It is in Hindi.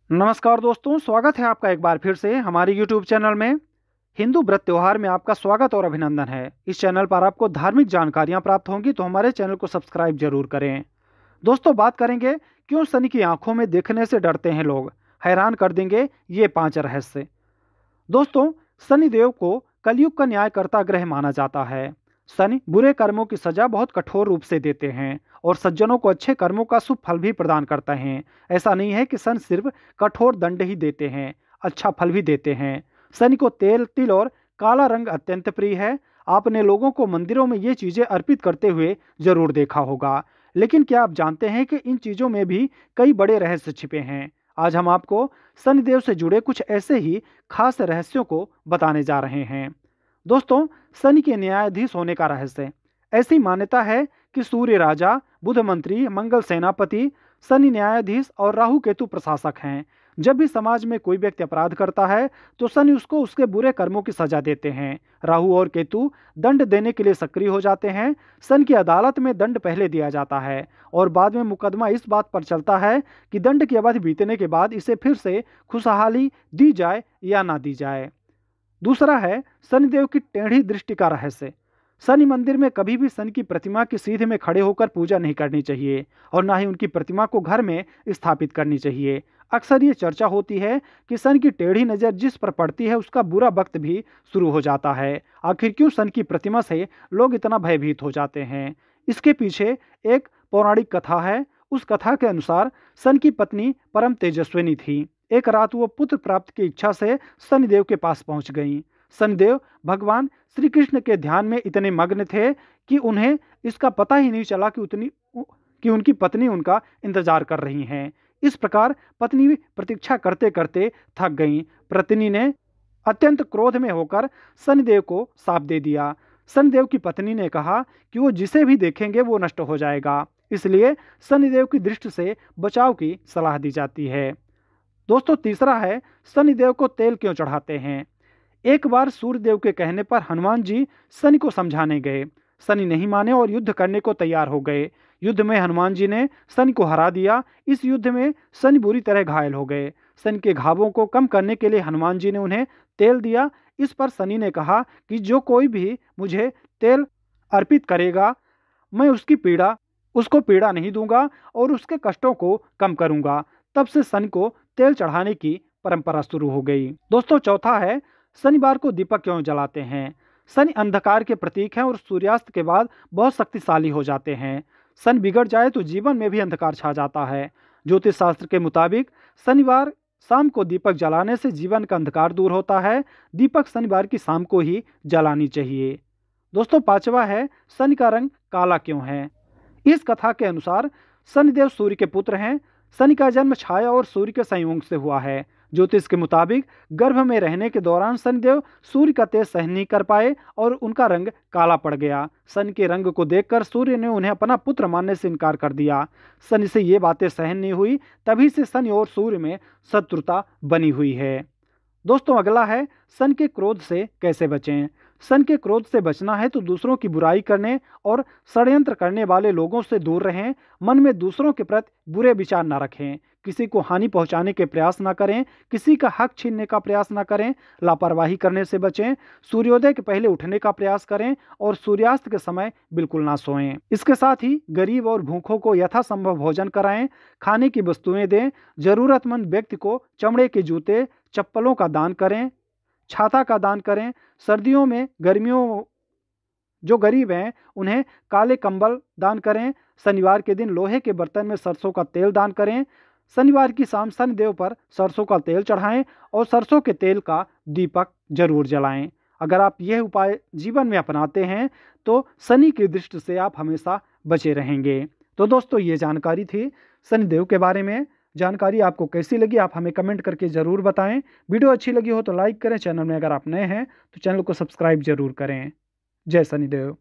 नमस्कार दोस्तों, स्वागत है आपका एक बार फिर से हमारे YouTube चैनल में। हिंदू व्रत त्योहार में आपका स्वागत और अभिनंदन है। इस चैनल पर आपको धार्मिक जानकारियां प्राप्त होंगी, तो हमारे चैनल को सब्सक्राइब जरूर करें। दोस्तों, बात करेंगे क्यों शनि की आंखों में देखने से डरते हैं लोग। हैरान कर देंगे ये 5 रहस्य। दोस्तों, शनिदेव को कलयुग का न्यायकर्ता ग्रह माना जाता है। शनि बुरे कर्मों की सजा बहुत कठोर रूप से देते हैं और सज्जनों को अच्छे कर्मों का शुभ फल भी प्रदान करते हैं। ऐसा नहीं है कि शनि सिर्फ कठोर दंड ही देते हैं, अच्छा फल भी देते हैं। शनि को तेल, तिल और काला रंग अत्यंत प्रिय है। आपने लोगों को मंदिरों में ये चीजें अर्पित करते हुए जरूर देखा होगा। लेकिन क्या आप जानते हैं कि इन चीजों में भी कई बड़े रहस्य छिपे हैं। आज हम आपको शनिदेव से जुड़े कुछ ऐसे ही खास रहस्यों को बताने जा रहे हैं। दोस्तों, शनि के न्यायाधीश होने का रहस्य। ऐसी मान्यता है कि सूर्य राजा, बुध मंत्री, मंगल सेनापति, शनि न्यायाधीश और राहु केतु प्रशासक हैं। जब भी समाज में कोई व्यक्ति अपराध करता है तो शनि उसको उसके बुरे कर्मों की सजा देते हैं। राहु और केतु दंड देने के लिए सक्रिय हो जाते हैं। शनि की अदालत में दंड पहले दिया जाता है और बाद में मुकदमा इस बात पर चलता है कि दंड की अवधि बीतने के बाद इसे फिर से खुशहाली दी जाए या ना दी जाए। दूसरा है शनिदेव की टेढ़ी दृष्टि का रहस्य। शनि मंदिर में कभी भी शनि की प्रतिमा की सीध में खड़े होकर पूजा नहीं करनी चाहिए और ना ही उनकी प्रतिमा को घर में स्थापित करनी चाहिए। अक्सर ये चर्चा होती है कि शनि की टेढ़ी नज़र जिस पर पड़ती है उसका बुरा वक्त भी शुरू हो जाता है। आखिर क्यों शनि की प्रतिमा से लोग इतना भयभीत हो जाते हैं? इसके पीछे एक पौराणिक कथा है। उस कथा के अनुसार शनि की पत्नी परम तेजस्विनी थी। एक रात वो पुत्र प्राप्त की इच्छा से शनिदेव के पास पहुंच गईं। शनिदेव भगवान श्री कृष्ण के ध्यान में इतने मग्न थे कि उन्हें इसका पता ही नहीं चला कि उनकी पत्नी उनका इंतजार कर रही हैं। इस प्रकार पत्नी प्रतीक्षा करते करते थक गईं। पत्नी ने अत्यंत क्रोध में होकर शनिदेव को शाप दे दिया। शनिदेव की पत्नी ने कहा कि वो जिसे भी देखेंगे वो नष्ट हो जाएगा, इसलिए शनिदेव की दृष्टि से बचाव की सलाह दी जाती है। दोस्तों, तीसरा है शनिदेव को तेल क्यों चढ़ाते हैं। एक बार सूर्यदेव के कहने पर हनुमान जी शनि को समझाने गए। शनि नहीं माने और युद्ध करने को तैयार हो गए। युद्ध में हनुमान जी ने शनि को हरा दिया। इस युद्ध में शनि बुरी तरह घायल हो गए। शनि के घावों को कम करने के लिए हनुमान जी ने उन्हें तेल दिया। इस पर शनि ने कहा कि जो कोई भी मुझे तेल अर्पित करेगा, मैं उसको पीड़ा नहीं दूंगा और उसके कष्टों को कम करूंगा। तब से शनि को तेल चढ़ाने की परंपरा शुरू हो गई। दोस्तों, चौथा है शनिवार को दीपक क्यों जलाते हैं। शनि अंधकार के प्रतीक हैं और सूर्यास्त के बाद बहुत शक्तिशाली हो जाते हैं। शनि बिगड़ जाए तो जीवन में भी अंधकार छा जाता है। ज्योतिष शास्त्र के मुताबिक शनिवार शाम को दीपक जलाने से जीवन का अंधकार दूर होता है। दीपक शनिवार की शाम को ही जलानी चाहिए। दोस्तों, पांचवा है शनि का रंग काला क्यों है। इस कथा के अनुसार शनिदेव सूर्य के पुत्र हैं। शनि का जन्म छाया और सूर्य के संयोग से हुआ है। ज्योतिष के मुताबिक गर्भ में रहने के दौरान शनिदेव सूर्य का तेज सहन नहीं कर पाए और उनका रंग काला पड़ गया। शनि के रंग को देखकर सूर्य ने उन्हें अपना पुत्र मानने से इनकार कर दिया। शनि से ये बातें सहन नहीं हुई, तभी से शनि और सूर्य में शत्रुता बनी हुई है। दोस्तों, अगला है शनि के क्रोध से कैसे बचें। शनि के क्रोध से बचना है तो दूसरों की बुराई करने और षड्यंत्र करने वाले लोगों से दूर रहें। मन में दूसरों के प्रति बुरे विचार न रखें। किसी को हानि पहुंचाने के प्रयास न करें। किसी का हक छीनने का प्रयास न करें। लापरवाही करने से बचें। सूर्योदय के पहले उठने का प्रयास करें और सूर्यास्त के समय बिल्कुल ना सोएं। इसके साथ ही गरीब और भूखों को यथासंभव भोजन कराएं। खाने की वस्तुएं दें। जरूरतमंद व्यक्ति को चमड़े के जूते, चप्पलों का दान करें। छाता का दान करें। गर्मियों जो गरीब हैं उन्हें काले कंबल दान करें। शनिवार के दिन लोहे के बर्तन में सरसों का तेल दान करें। शनिवार की शाम शनिदेव पर सरसों का तेल चढ़ाएं और सरसों के तेल का दीपक जरूर जलाएं। अगर आप यह उपाय जीवन में अपनाते हैं तो शनि की दृष्टि से आप हमेशा बचे रहेंगे। तो दोस्तों, ये जानकारी थी शनिदेव के बारे में। जानकारी आपको कैसी लगी आप हमें कमेंट करके ज़रूर बताएं। वीडियो अच्छी लगी हो तो लाइक करें। चैनल में अगर आप नए हैं तो चैनल को सब्सक्राइब जरूर करें। जय शनिदेव।